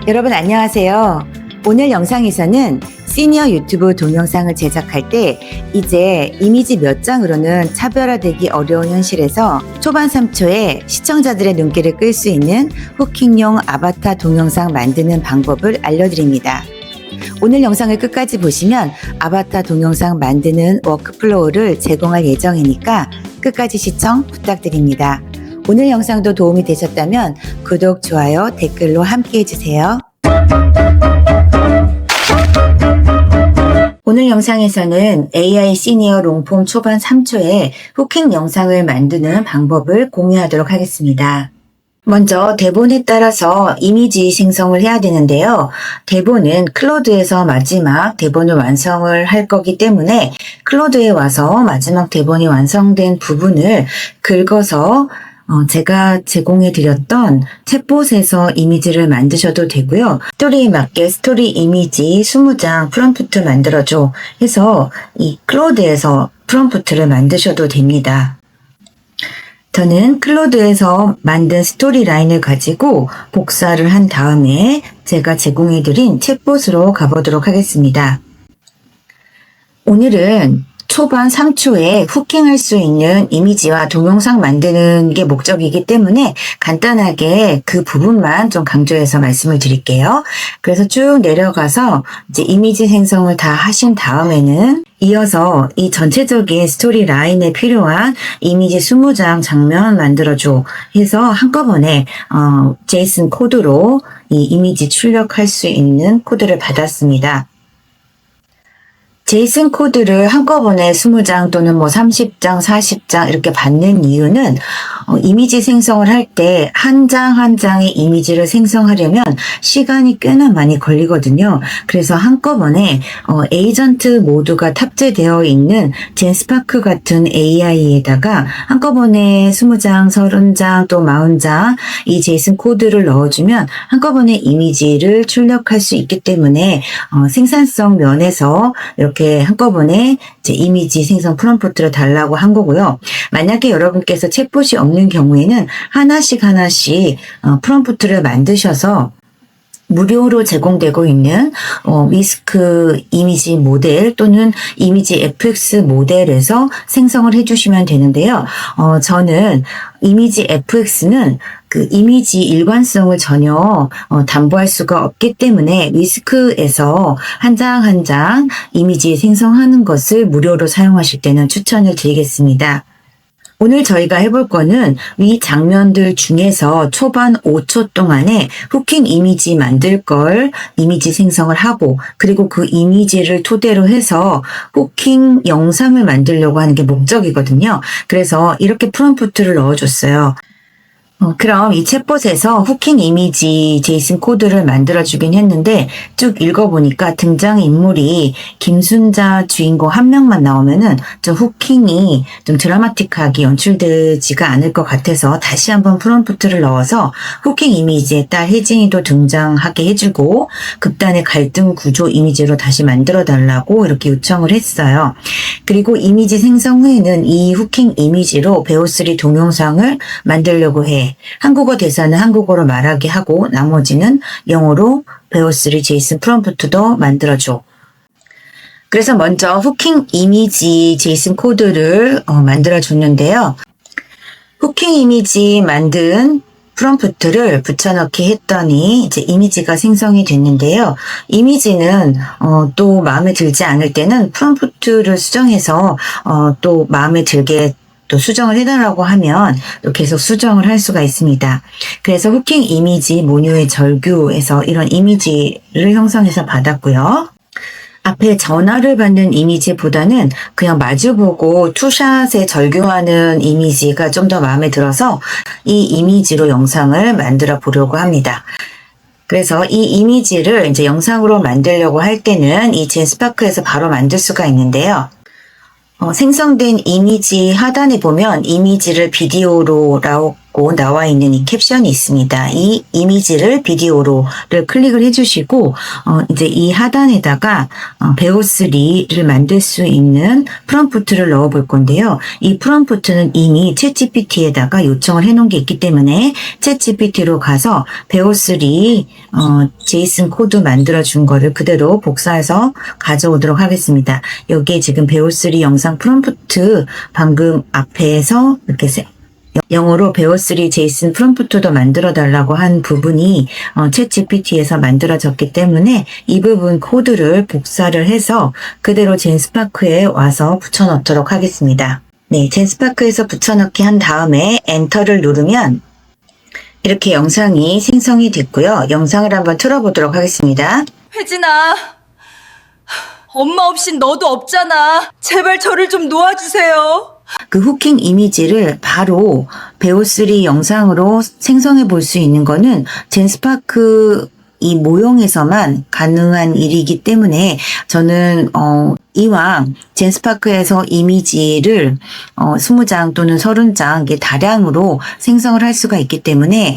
여러분 안녕하세요. 오늘 영상에서는 시니어 유튜브 동영상을 제작할 때 이제 이미지 몇 장으로는 차별화되기 어려운 현실에서 초반 3초에 시청자들의 눈길을 끌 수 있는 후킹용 아바타 동영상 만드는 방법을 알려드립니다. 오늘 영상을 끝까지 보시면 아바타 동영상 만드는 워크플로우를 제공할 예정이니까 끝까지 시청 부탁드립니다. 오늘 영상도 도움이 되셨다면 구독, 좋아요, 댓글로 함께 해주세요. 오늘 영상에서는 AI 시니어 롱폼 초반 3초에 후킹 영상을 만드는 방법을 공유하도록 하겠습니다. 먼저 대본에 따라서 이미지 생성을 해야 되는데요. 대본은 클로드에서 마지막 대본을 완성을 할 거기 때문에 클로드에 와서 마지막 대본이 완성된 부분을 긁어서 제가 제공해 드렸던 챗봇에서 이미지를 만드셔도 되고요. 스토리에 맞게 스토리 이미지 20장 프롬프트 만들어줘 해서 이 클로드에서 프롬프트를 만드셔도 됩니다. 저는 클로드에서 만든 스토리 라인을 가지고 복사를 한 다음에 제가 제공해 드린 챗봇으로 가보도록 하겠습니다. 오늘은 초반 3초에 후킹할 수 있는 이미지와 동영상 만드는 게 목적이기 때문에 간단하게 그 부분만 좀 강조해서 말씀을 드릴게요. 그래서 쭉 내려가서 이제 이미지 생성을 다 하신 다음에는 이어서 이 전체적인 스토리 라인에 필요한 이미지 20장 장면 만들어줘 해서 한꺼번에 제이슨 코드로 이 이미지 출력할 수 있는 코드를 받았습니다. 제이슨 코드를 한꺼번에 20장 또는 30장, 40장 이렇게 받는 이유는 이미지 생성을 할 때 한 장 한 장의 이미지를 생성하려면 시간이 꽤나 많이 걸리거든요. 그래서 한꺼번에 에이전트 모드가 탑재되어 있는 젠스파크 같은 AI에다가 한꺼번에 20장, 30장 또 40장 이 제이슨 코드를 넣어주면 한꺼번에 이미지를 출력할 수 있기 때문에 생산성 면에서 이렇게 한꺼번에 이제 이미지 생성 프롬프트를 달라고 한 거고요. 만약에 여러분께서 챗봇이 없는 경우에는 하나씩 프롬프트를 만드셔서 무료로 제공되고 있는 위스크 이미지 모델 또는 이미지 FX 모델에서 생성을 해주시면 되는데요. 저는 이미지 FX는 그 이미지 일관성을 전혀 담보할 수가 없기 때문에 위스크에서 한 장 한 장 이미지 생성하는 것을 무료로 사용하실 때는 추천을 드리겠습니다. 오늘 저희가 해볼 거는 위 장면들 중에서 초반 5초 동안에 후킹 이미지 만들 걸 이미지 생성을 하고 그리고 그 이미지를 토대로 해서 후킹 영상을 만들려고 하는 게 목적이거든요. 그래서 이렇게 프롬프트를 넣어줬어요. 그럼 이 챗봇에서 후킹 이미지 제이슨 코드를 만들어주긴 했는데 쭉 읽어보니까 등장인물이 김순자 주인공 한 명만 나오면은 좀 후킹이 좀 드라마틱하게 연출되지가 않을 것 같아서 다시 한번 프롬프트를 넣어서 후킹 이미지에 딸 혜진이도 등장하게 해주고 극단의 갈등 구조 이미지로 다시 만들어 달라고 이렇게 요청을 했어요. 그리고 이미지 생성 후에는 이 후킹 이미지로 배우3 동영상을 만들려고 해. 한국어 대사는 한국어로 말하게 하고 나머지는 영어로 배우3 제이슨 프롬프트도 만들어줘. 그래서 먼저 후킹 이미지 제이슨 코드를 만들어줬는데요. 후킹 이미지 만든 프롬프트를 붙여넣기 했더니 이제 이미지가 생성이 됐는데요. 이미지는 또 마음에 들지 않을 때는 프롬프트를 수정해서 또 마음에 들게 또 수정을 해달라고 하면 또 계속 수정을 할 수가 있습니다. 그래서 후킹 이미지 모뉴의 절규에서 이런 이미지를 형성해서 받았고요. 앞에 전화를 받는 이미지보다는 그냥 마주보고 투샷에 절규하는 이미지가 좀 더 마음에 들어서 이 이미지로 영상을 만들어 보려고 합니다. 그래서 이 이미지를 이제 영상으로 만들려고 할 때는 이 젠스파크에서 바로 만들 수가 있는데요. 생성된 이미지 하단에 보면 이미지를 비디오로 라고 라고 나와 있는 이 캡션이 있습니다. 이 이미지를 비디오로를 클릭을 해주시고 이제 이 하단에다가 베오3를 만들 수 있는 프롬프트를 넣어 볼 건데요. 이 프롬프트는 이미 챗GPT에다가 요청을 해놓은 게 있기 때문에 챗GPT로 가서 베오3 제이슨 코드 만들어 준 거를 그대로 복사해서 가져오도록 하겠습니다. 여기에 지금 베오3 영상 프롬프트 방금 앞에서 이렇게 영어로 베오3 제이슨 프롬프트도 만들어 달라고 한 부분이 챗 GPT에서 만들어졌기 때문에 이 부분 코드를 복사를 해서 그대로 젠스파크에 와서 붙여넣도록 하겠습니다. 네, 젠스파크에서 붙여넣기 한 다음에 엔터를 누르면 이렇게 영상이 생성이 됐고요. 영상을 한번 틀어보도록 하겠습니다. 혜진아, 엄마 없인 너도 없잖아. 제발 저를 좀 놓아주세요. 그 후킹 이미지를 바로 베오3 영상으로 생성해 볼 수 있는 거는 젠스파크 이 모형에서만 가능한 일이기 때문에 저는 이왕 젠스파크에서 이미지를 20장 또는 30장 이게 다량으로 생성을 할 수가 있기 때문에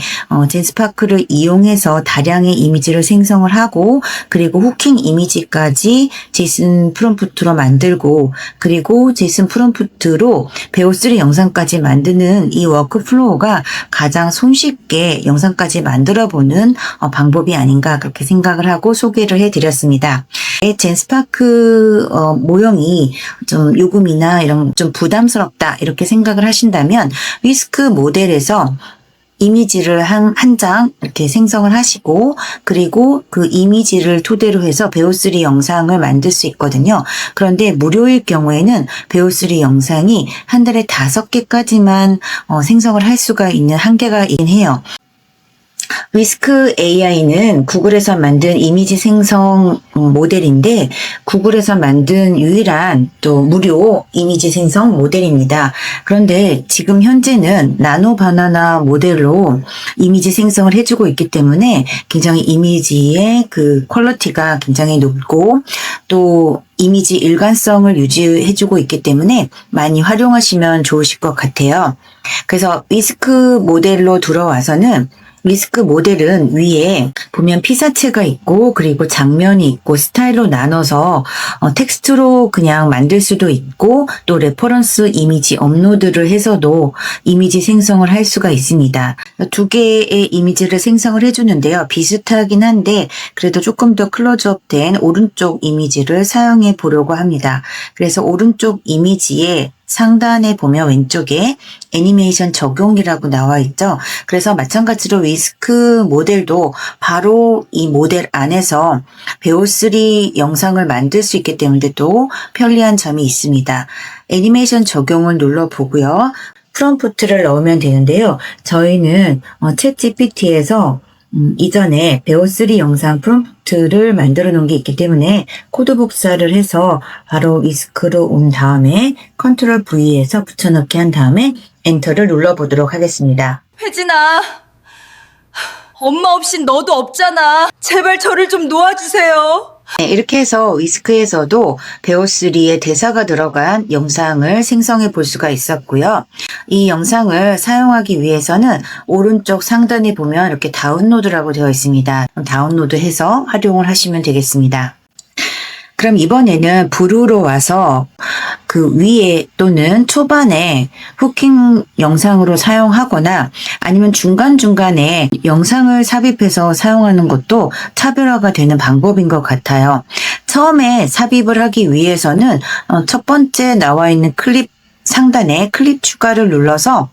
젠스파크를 이용해서 다량의 이미지를 생성을 하고 그리고 후킹 이미지까지 제이슨 프롬프트로 만들고 그리고 제이슨 프롬프트로 베오3 영상까지 만드는 이 워크플로우가 가장 손쉽게 영상까지 만들어보는 방법이 아닌가 그렇게 생각을 하고 소개를 해드렸습니다. 젠스파크 모형이 좀 요금이나 이런 좀 부담스럽다 이렇게 생각을 하신다면 위스크 모델에서 이미지를 한 장 이렇게 생성을 하시고 그리고 그 이미지를 토대로 해서 베오3 영상을 만들 수 있거든요. 그런데 무료일 경우에는 베오3 영상이 한 달에 5개까지만 생성을 할 수가 있는 한계가 있긴 해요. 위스크 AI는 구글에서 만든 이미지 생성 모델인데 구글에서 만든 유일한 또 무료 이미지 생성 모델입니다. 그런데 지금 현재는 나노 바나나 모델로 이미지 생성을 해주고 있기 때문에 굉장히 이미지의 그 퀄리티가 굉장히 높고 또 이미지 일관성을 유지해주고 있기 때문에 많이 활용하시면 좋으실 것 같아요. 그래서 위스크 모델로 들어와서는 위스크 모델은 위에 보면 피사체가 있고 그리고 장면이 있고 스타일로 나눠서 텍스트로 그냥 만들 수도 있고 또 레퍼런스 이미지 업로드를 해서도 이미지 생성을 할 수가 있습니다. 2개의 이미지를 생성을 해주는데요. 비슷하긴 한데 그래도 조금 더 클로즈업된 오른쪽 이미지를 사용해 보려고 합니다. 그래서 오른쪽 이미지에 상단에 보면 왼쪽에 애니메이션 적용이라고 나와 있죠. 그래서 마찬가지로 위스크 모델도 바로 이 모델 안에서 베오3 영상을 만들 수 있기 때문에 또 편리한 점이 있습니다. 애니메이션 적용을 눌러보고요. 프롬프트를 넣으면 되는데요. 저희는 챗 GPT에서 이전에 베오3 영상 프롬프트를 만들어 놓은 게 있기 때문에 코드 복사를 해서 바로 위스크로 온 다음에 컨트롤 V에서 붙여넣기 한 다음에 엔터를 눌러보도록 하겠습니다. 혜진아, 엄마 없인 너도 없잖아. 제발 저를 좀 놓아주세요. 네, 이렇게 해서 위스크에서도 베오3의 대사가 들어간 영상을 생성해 볼 수가 있었고요. 이 영상을 사용하기 위해서는 오른쪽 상단에 보면 이렇게 다운로드라고 되어 있습니다. 다운로드해서 활용을 하시면 되겠습니다. 그럼 이번에는 브루로 와서 그 위에 또는 초반에 후킹 영상으로 사용하거나 아니면 중간중간에 영상을 삽입해서 사용하는 것도 차별화가 되는 방법인 것 같아요. 처음에 삽입을 하기 위해서는 첫 번째 나와 있는 클립 상단에 클립 추가를 눌러서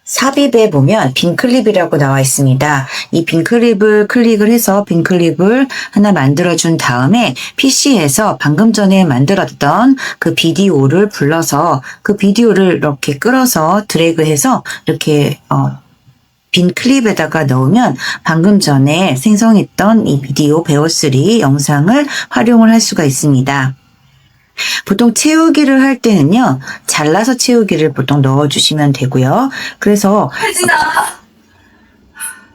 삽입에 보면 빈 클립이라고 나와 있습니다. 이 빈 클립을 클릭을 해서 빈 클립을 하나 만들어준 다음에 PC에서 방금 전에 만들었던 그 비디오를 불러서 그 비디오를 이렇게 끌어서 드래그해서 이렇게 빈 클립에다가 넣으면 방금 전에 생성했던 이 비디오 베오3 영상을 활용을 할 수가 있습니다. 보통 채우기를 할 때는요, 잘라서 채우기를 보통 넣어주시면 되고요. 그래서 혜진아,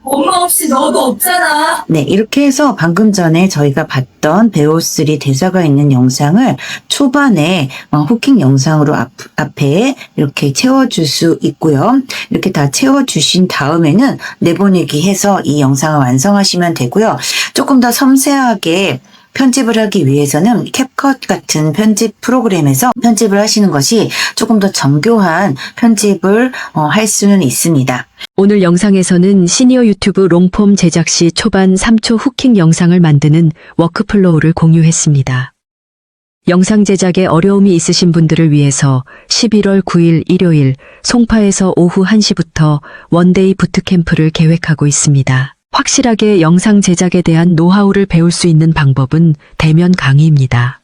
엄마 없이 너도 없잖아. 네, 이렇게 해서 방금 전에 저희가 봤던 베오3 대사가 있는 영상을 초반에 후킹 영상으로 앞에 이렇게 채워줄 수 있고요. 이렇게 다 채워주신 다음에는 내보내기 해서 이 영상을 완성하시면 되고요. 조금 더 섬세하게 편집을 하기 위해서는 캡컷 같은 편집 프로그램에서 편집을 하시는 것이 조금 더 정교한 편집을 할 수는 있습니다. 오늘 영상에서는 시니어 유튜브 롱폼 제작 시 초반 3초 후킹 영상을 만드는 워크플로우를 공유했습니다. 영상 제작에 어려움이 있으신 분들을 위해서 11월 9일 일요일 송파에서 오후 1시부터 원데이 부트캠프를 계획하고 있습니다. 확실하게 영상 제작에 대한 노하우를 배울 수 있는 방법은 대면 강의입니다.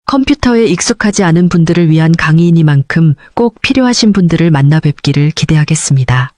컴퓨터에 익숙하지 않은 분들을 위한 강의이니만큼 꼭 필요하신 분들을 만나 뵙기를 기대하겠습니다.